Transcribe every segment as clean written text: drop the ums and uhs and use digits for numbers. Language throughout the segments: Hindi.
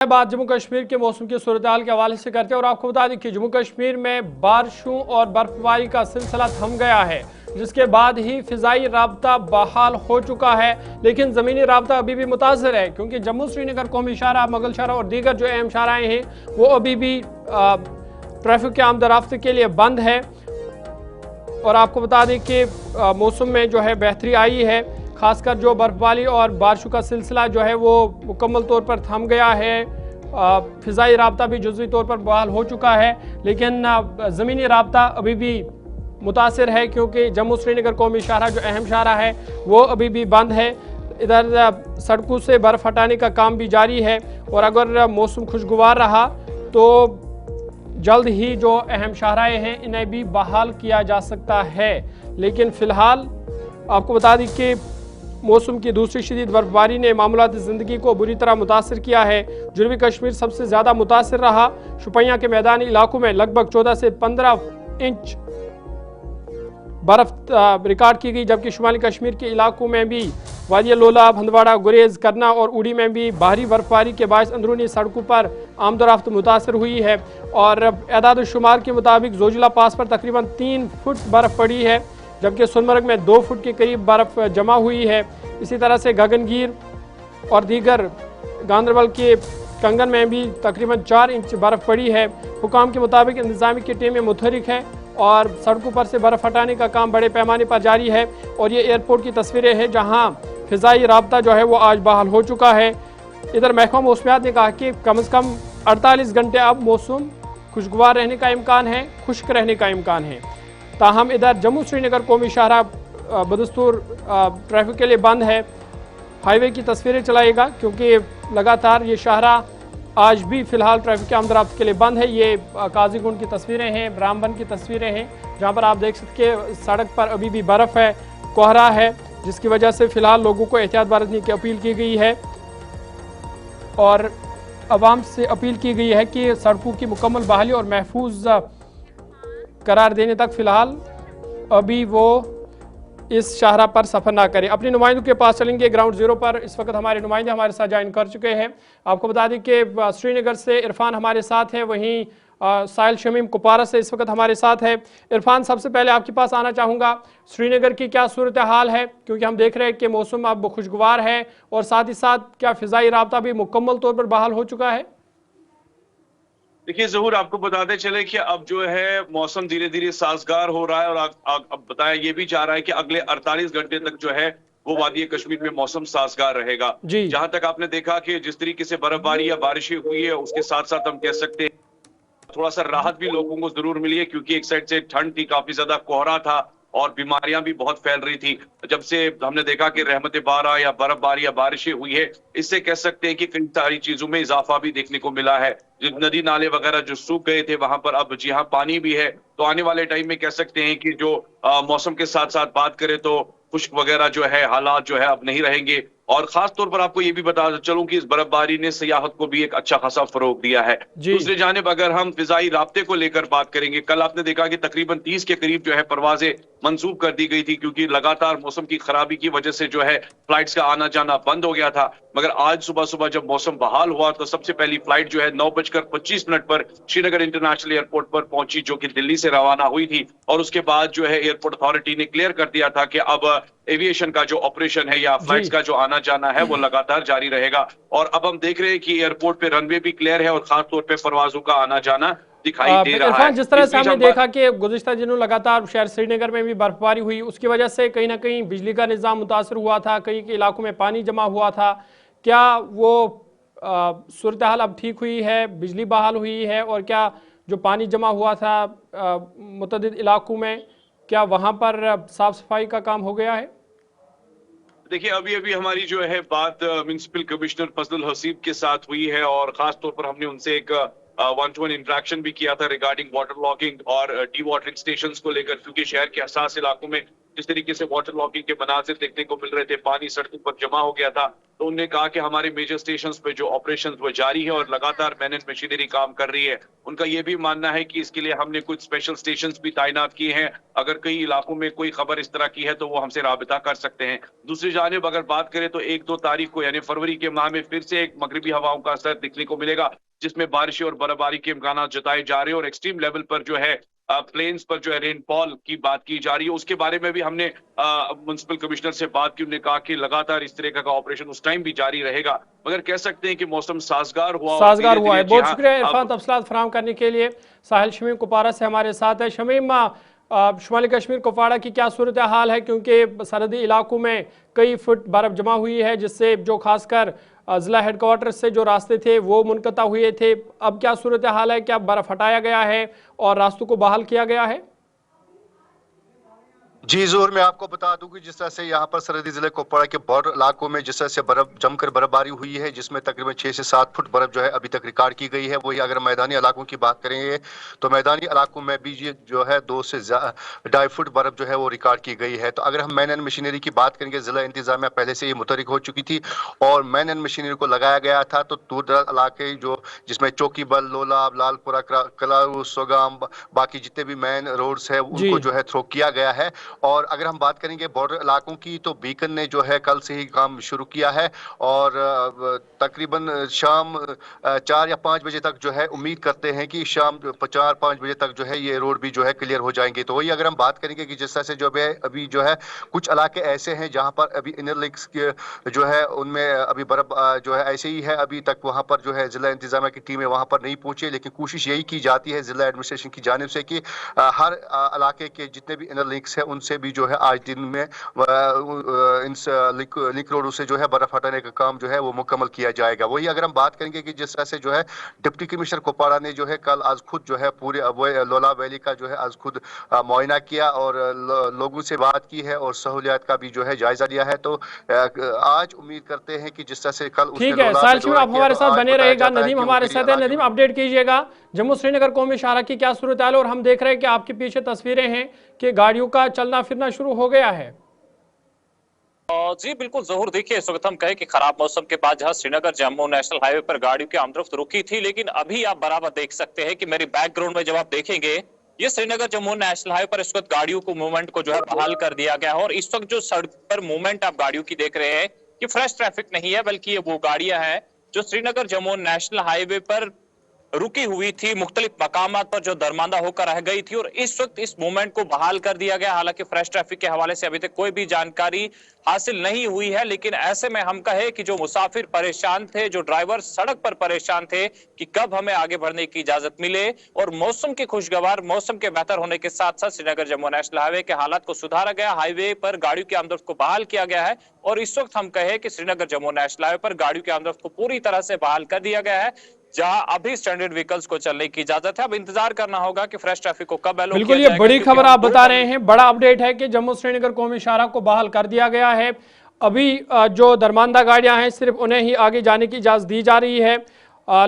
बात जम्मू कश्मीर के मौसम की सूरत हाल के हवाले से करते हैं और आपको बता दें कि जम्मू कश्मीर में बारिशों और बर्फबारी का सिलसिला थम गया है, जिसके बाद ही फिजाई राब्ता बहाल हो चुका है। लेकिन ज़मीनी राब्ता अभी भी मुतासर है, क्योंकि जम्मू श्रीनगर कौमी शाहराह, मुगल शाहराह और दीगर जो अहम शाहराहें हैं वो अभी भी ट्रैफिक के आमद-ओ-रफ्त के लिए बंद है। और आपको बता दें कि मौसम में जो है बेहतरी आई है, खासकर जो बर्फबारी और बारिशों का सिलसिला जो है वो मुकम्मल तौर पर थम गया है। फ़िज़ाई राब्ता भी जुज़वी तौर पर बहाल हो चुका है, लेकिन ज़मीनी राब्ता अभी भी मुतासिर है, क्योंकि जम्मू श्रीनगर कौमी शाहराह जो अहम शाहराह है वो अभी भी बंद है। इधर सड़कों से बर्फ़ हटाने का काम भी जारी है और अगर मौसम खुशगवार रहा तो जल्द ही जो अहम शाहराहें हैं इन्हें भी बहाल किया जा सकता है। लेकिन फ़िलहाल आपको बता दें कि मौसम की दूसरी शदीद बर्फबारी ने मामूलात ज़िंदगी को बुरी तरह मुतासर किया है। जनूबी कश्मीर सबसे ज़्यादा मुतासर रहा। शुपियाँ के मैदानी इलाकों में लगभग 14 से 15 इंच बर्फ़ रिकॉर्ड की गई, जबकि शुमाली कश्मीर के इलाकों में भी वादिया लोला, भंदवाड़ा, गुरेज, करना और उड़ी में भी भारी बर्फबारी के बायस अंदरूनी सड़कों पर आमदोरफ्त मुतासर हुई है। और एदाद शुमार के मुताबिक जोजिला पास पर तकरीबन 3 फुट बर्फ़ पड़ी है, जबकि सोनमर्ग में 2 फुट के करीब बर्फ़ जमा हुई है। इसी तरह से गगनगीर और दीगर गांदरबल के कंगन में भी तकरीबन 4 इंच बर्फ़ पड़ी है। हुकाम के मुताबिक इंतजामी की टीमें मुतहरिक है और सड़कों पर से बर्फ़ हटाने का काम बड़े पैमाने पर जारी है। और ये एयरपोर्ट की तस्वीरें हैं जहाँ फ़िज़ाई राब्ता जो है वो आज बहाल हो चुका है। इधर महकमा मौसमियात ने कहा कि कम से कम 48 घंटे अब मौसम खुशगवार रहने का इम्कान है, खुश्क रहने का इम्कान है। ताहम इधर जम्मू श्रीनगर कौमी शाहराह बदस्तूर ट्रैफिक के लिए बंद है। हाईवे की तस्वीरें चलाएगा, क्योंकि लगातार ये शाहराह आज भी फ़िलहाल ट्रैफिक के आमद-ओ-रफ्त के लिए बंद है। ये काजीगुंड की तस्वीरें हैं, रामबन की तस्वीरें हैं, जहाँ पर आप देख सकते हैं सड़क पर अभी भी बर्फ़ है, कोहरा है, जिसकी वजह से फ़िलहाल लोगों को एहतियात बरतने की अपील की गई है। और आवाम से अपील की गई है कि सड़कों की मुकम्मल बहाली और महफूज करार देने तक फ़िलहाल अभी वो इस शाहराह पर सफ़र ना करें। अपने नुमाइंदों के पास चलेंगे। ग्राउंड ज़ीरो पर इस वक्त हमारे नुमाइंदे हमारे साथ ज्वाइन कर चुके हैं। आपको बता दें कि श्रीनगर से इरफान हमारे साथ है, वहीं साहिल शमीम कुपवारा से इस वक्त हमारे साथ है। इरफान, सबसे पहले आपके पास आना चाहूँगा, श्रीनगर की क्या सूरत हाल है, क्योंकि हम देख रहे हैं कि मौसम अब खुशगवार है और साथ ही साथ क्या फ़िज़ाई राब्ता भी मुकम्मल तौर पर बहाल हो चुका है? देखिए ज़हूर, आपको बताते चले कि अब जो है मौसम धीरे धीरे साजगार हो रहा है और अब बताया ये भी जा रहा है कि अगले 48 घंटे तक जो है वो वादी कश्मीर में मौसम साजगार रहेगा। जी। जहां तक आपने देखा कि जिस तरीके से बर्फबारी या बारिशें हुई है, उसके साथ साथ हम कह सकते हैं थोड़ा सा राहत भी लोगों को जरूर मिली है, क्योंकि एक साइड से ठंड थी, काफी ज्यादा कोहरा था और बीमारियां भी बहुत फैल रही थी। जब से हमने देखा कि रहमत बारा या बर्फबारी या बारिशें हुई है, इससे कह सकते हैं कि कई सारी चीजों में इजाफा भी देखने को मिला है। जो नदी नाले वगैरह जो सूख गए थे वहां पर अब जी हाँ पानी भी है। तो आने वाले टाइम में कह सकते हैं कि जो मौसम के साथ साथ बात करें तो खुश्क वगैरह जो है हालात जो है अब नहीं रहेंगे। और खास तौर पर आपको ये भी बता चलूं कि इस बर्फबारी ने सियाहत को भी एक अच्छा खासा फरोग दिया है। दूसरी जानिब अगर हम फिजाई राब्ते को लेकर बात करेंगे, कल आपने देखा कि तकरीबन 30 के करीब जो है परवाजें मंसूब कर दी गई थी, क्योंकि लगातार मौसम की खराबी की वजह से जो है फ्लाइट्स का आना जाना बंद हो गया था। मगर आज सुबह सुबह जब मौसम बहाल हुआ तो सबसे पहली फ्लाइट जो है 9:25 पर श्रीनगर इंटरनेशनल एयरपोर्ट पर पहुंची, जो कि दिल्ली से रवाना हुई थी। और उसके बाद जो है एयरपोर्ट अथॉरिटी ने क्लियर कर दिया था कि अब एविएशन का जो ऑपरेशन है या फ्लाइट्स का जो आना जाना है वो लगातार जारी रहेगा। और अब हम देख रहे हैं कि एयरपोर्ट पे रनवे भी क्लियर है और खासतौर पे परवाजों का आना जाना दिखाई दे रहा है। जिस तरह से हमने देखा कि गुज़िश्ता दिनों लगातार शहर श्रीनगर में भी बर्फबारी हुई, उसकी वजह से कहीं ना कहीं बिजली का निज़ाम मुतासर हुआ था, कई के इलाकों में पानी जमा हुआ था। क्या वो सूरत हाल अब ठीक हुई है, बिजली बहाल हुई है, और क्या जो पानी जमा हुआ था मुतअद्दिद इलाकों में, क्या वहाँ पर साफ सफाई का काम हो गया है? देखिए, अभी अभी हमारी जो है बात म्युनिसिपल कमिश्नर फजलुल हसीब के साथ हुई है और खास तौर पर हमने उनसे एक 1-to-1 इंटरेक्शन भी किया था रिगार्डिंग वाटर लॉगिंग और डी वाटरिंग स्टेशंस को लेकर, क्योंकि शहर के हसास इलाकों में जिस तरीके से वाटर लॉगिंग के मनाजिर देखने को मिल रहे थे, पानी सड़कों पर जमा हो गया था, तो उन्होंने कहा कि हमारे मेजर स्टेशंस पे जो ऑपरेशंस वो जारी है और लगातार मैन एंड मशीनरी काम कर रही है। उनका ये भी मानना है कि इसके लिए हमने कुछ स्पेशल स्टेशंस भी तैनात किए हैं। अगर कई इलाकों में कोई खबर इस तरह की है तो वो हमसे राबिता कर सकते हैं। दूसरी जानिब अगर बात करें तो 1-2 तारीख को यानी फरवरी के माह में फिर से एक मगरिबी हवाओं का असर दिखने को मिलेगा, जिसमें बारिश और बर्फबारी के इम्कानात जताए जा रहे हैं और एक्सट्रीम लेवल पर जो है प्लेन्स पर जो है रेनफॉल की बात की जा रही है। उसके बारे में भी हमने म्युनिसिपल कमिश्नर से बात की। उन्होंने कहा कि लगातार इस तरह का ऑपरेशन उस टाइम भी जारी रहेगा, मगर कह सकते हैं कि मौसम साजगार हुआ और हुआ है। बहुत शुक्रिया इरफान अब तफसीलात फराहम करने के लिए। साहिल शमीम कुपवारा से हमारे साथ है। शमीम, शुमाली कश्मीर कुपवाड़ा की क्या सूरत हाल है, क्योंकि सरहदी इलाकों में कई फुट बर्फ जमा हुई है, जिससे जो खासकर ज़िला हेडक्वार्टर से जो रास्ते थे वो मुनक़ता हुए थे। अब क्या सूरत हाल है, क्या बर्फ़ हटाया गया है और रास्तों को बहाल किया गया है? जी जोर, मैं आपको बता दूं कि जिस तरह से यहाँ पर सरहदी जिले कुपवाड़ा के बॉर्डर इलाकों में जिस तरह से बर्फ जमकर बर्फबारी हुई है, जिसमें तकरीबन 6 से 7 फुट बर्फ जो है अभी तक रिकॉर्ड की गई है। वही अगर मैदानी इलाकों की बात करेंगे तो मैदानी इलाकों में भी ये जो है 2 से 2.5 फुट बर्फ जो है वो रिकॉर्ड की गई है। तो अगर हम मैन एंड मशीनरी की बात करेंगे, जिला इंतजामिया पहले से ही मुतहरिक हो चुकी थी और मैन एंड मशीनरी को लगाया गया था। तो दूर दराज इलाके जो जिसमें चौकीबल, लोलाब, लालपुरा, कलारू, सोगाम, बाकी जितने भी मैन रोड्स है उनको जो है थ्रो किया गया है। और अगर हम बात करेंगे बॉर्डर इलाकों की तो बीकन ने जो है कल से ही काम शुरू किया है और तकरीबन शाम 4 या 5 बजे तक जो है उम्मीद करते हैं कि शाम 4-5 बजे तक जो है ये रोड भी जो है क्लियर हो जाएंगे। तो वही अगर हम बात करेंगे कि जिस तरह से जो है अभी जो है कुछ इलाके ऐसे हैं जहां पर अभी इनर लिंक्स जो है उनमें अभी बर्फ जो है ऐसे ही है, अभी तक वहां पर जो है जिला इंतजामिया की टीमें वहां पर नहीं पहुंची, लेकिन कोशिश यही की जाती है जिला एडमिनिस्ट्रेशन की जानिब से कि हर इलाके के जितने भी इनर लिंक्स है उनसे भी जो है आज दिन में इन लिंक रोडों से जो है बर्फ हटाने का काम जो है वो मुकम्मल किया जाएगा। वही अगर हम बात करेंगे कि जिस तरह से जो है डिप्टी कमिश्नर कुपवाड़ा ने जो है कल आज खुद जो है पूरे लोला वैली का जो है आज खुद मुआयना किया और लोगों से बात की है और सहूलियात का भी जो है जायजा लिया है। तो आज उम्मीद करते हैं कि जिस तरह से कल ठीक है साहिल शमीम, आप हमारे साथ बने रहेगा। नदीम हमारे साथ है। नदीम, अपडेट कीजिएगा जम्मू श्रीनगर कौमी शाहरा की क्या सूरत हाल है। और हम देख रहे हैं कि आपके पीछे तस्वीरें हैं कि गाड़ियों का चलना फिरना शुरू हो गया है। जी बिल्कुल जहूर, देखिए इस वक्त हम कहें कि खराब मौसम के बाद जहां श्रीनगर जम्मू नेशनल हाईवे पर गाड़ियों की आमदरफ्त रुकी थी, लेकिन अभी आप बराबर देख सकते हैं कि मेरी बैकग्राउंड में जब आप देखेंगे ये श्रीनगर जम्मू नेशनल हाईवे पर इस वक्त गाड़ियों को मूवमेंट को जो है बहाल कर दिया गया है। और इस वक्त जो सड़क पर मूवमेंट आप गाड़ियों की देख रहे हैं कि फ्रेश ट्रैफिक नहीं है, बल्कि ये वो गाड़ियां हैं जो श्रीनगर जम्मू नेशनल हाईवे पर रुकी हुई थी, मुख्तलिफ मकामात पर जो दरमांदा होकर रह गई थी। और इस वक्त इस मूवमेंट को बहाल कर दिया गया। हालांकि फ्रेश ट्रैफिक के हवाले से अभी तक कोई भी जानकारी हासिल नहीं हुई है, लेकिन ऐसे में हम कहे कि जो मुसाफिर परेशान थे, जो ड्राइवर सड़क पर परेशान थे कि कब हमें आगे बढ़ने की इजाजत मिले, और मौसम के खुशगवार मौसम के बेहतर होने के साथ साथ श्रीनगर जम्मू नेशनल हाईवे के हालात को सुधारा गया, हाईवे पर गाड़ियों की आमदरफ्त को बहाल किया गया है। और इस वक्त हम कहे कि श्रीनगर जम्मू नेशनल हाईवे पर गाड़ियों की आमदरफ्त को पूरी तरह से बहाल कर दिया गया है, जहां अभी स्टैंडर्ड व्हीकल्स को चलने की इजाजत है। अब इंतजार करना होगा कि फ्रेश ट्रैफिक को कब एलो बिल्कुल, ये बड़ी खबर आप बता रहे हैं। बड़ा अपडेट है कि जम्मू श्रीनगर कौमी शाहरा को बहाल कर दिया गया है। अभी जो दरमांदा गाड़ियां हैं सिर्फ उन्हें ही आगे जाने की इजाजत दी जा रही है,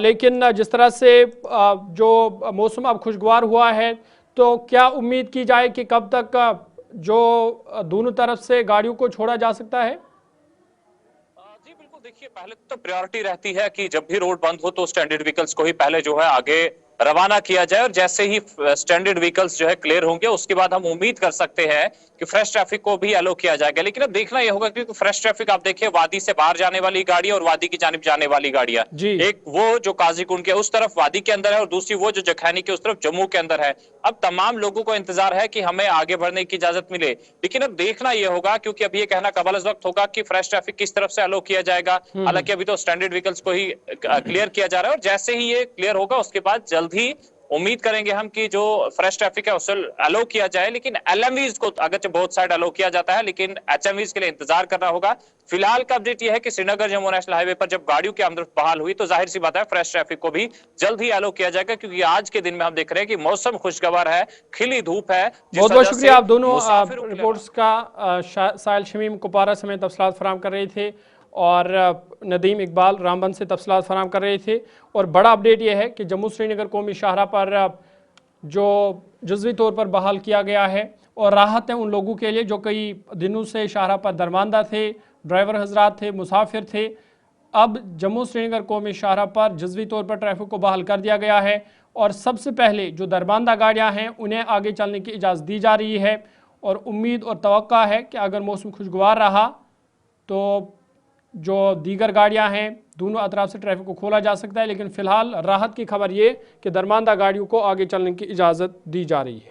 लेकिन जिस तरह से जो मौसम अब खुशगवार हुआ है, तो क्या उम्मीद की जाए कि कब तक जो दोनों तरफ से गाड़ियों को छोड़ा जा सकता है? देखिए, पहले तो प्रायोरिटी रहती है कि जब भी रोड बंद हो तो स्टैंडर्ड व्हीकल्स को ही पहले जो है आगे रवाना किया जाए, और जैसे ही स्टैंडर्ड व्हीकल्स जो है क्लियर होंगे उसके बाद हम उम्मीद कर सकते हैं कि फ्रेश ट्रैफिक को भी अलो किया जाएगा। लेकिन अब देखना यह होगा क्योंकि फ्रेश ट्रैफिक आप देखिए वादी से बाहर जाने वाली गाड़ियां और वादी की जानिब जाने वाली गाड़ियां, एक वो जो काजीकुंड के उस तरफ वादी के अंदर है और दूसरी वो जो जखैनी के उस तरफ जम्मू के अंदर है। अब तमाम लोगों को इंतजार है कि हमें आगे बढ़ने की इजाजत मिले, लेकिन अब देखना यह होगा क्योंकि अब ये कहना कबल अज़ वक्त होगा कि फ्रेश ट्रैफिक किस तरफ से अलो किया जाएगा। हालांकि अभी तो स्टैंडर्ड व्हीकल्स को ही क्लियर किया जा रहा है, और जैसे ही ये क्लियर होगा उसके बाद जल्द ही उम्मीद करेंगे हम कि जो फ्रेश ट्रैफिक है उसे अलो किया जाए। लेकिन एलएमवीज को अगरचे बहुत साइड अलो किया जाता है, लेकिन एचएमवीज के लिए इंतजार करना होगा। फिलहाल का अपडेट यह है कि श्रीनगर जम्मू नेशनल हाईवे पर जब गाड़ियों की आमदरफ्त बहाल हुई तो जाहिर सी बात है फ्रेश ट्रैफिक को भी जल्द ही अलो किया जाएगा, क्योंकि आज के दिन में हम देख रहे हैं कि मौसम खुशगवार है, खिली धूप है। बहुत बहुत शुक्रिया, आप दोनों रिपोर्ट्स का साहिल शमीम कुपवाड़ा समेत तफसीलात फराहम कर रहे थे और नदीम इकबाल रामबन से तफसीलात फराहम कर रहे थे। और बड़ा अपडेट यह है कि जम्मू श्रीनगर कौमी शाहरा पर जो जुज़वी तौर पर बहाल किया गया है और राहत है उन लोगों के लिए जो कई दिनों से शाहराह पर दरमानदा थे, ड्राइवर हजरात थे, मुसाफिर थे। अब जम्मू श्रीनगर कौमी शाहराह पर जज़वी तौर पर ट्रैफिक को बहाल कर दिया गया है और सबसे पहले जो दरमानदा गाड़ियां हैं उन्हें आगे चलने की इजाज़त दी जा रही है और उम्मीद और तवक्का है कि अगर मौसम खुशगवार रहा तो जो दीगर गाड़ियां हैं दोनों अतराफ से ट्रैफिक को खोला जा सकता है। लेकिन फ़िलहाल राहत की खबर ये कि दरमानदा गाड़ियों को आगे चलने की इजाज़त दी जा रही है।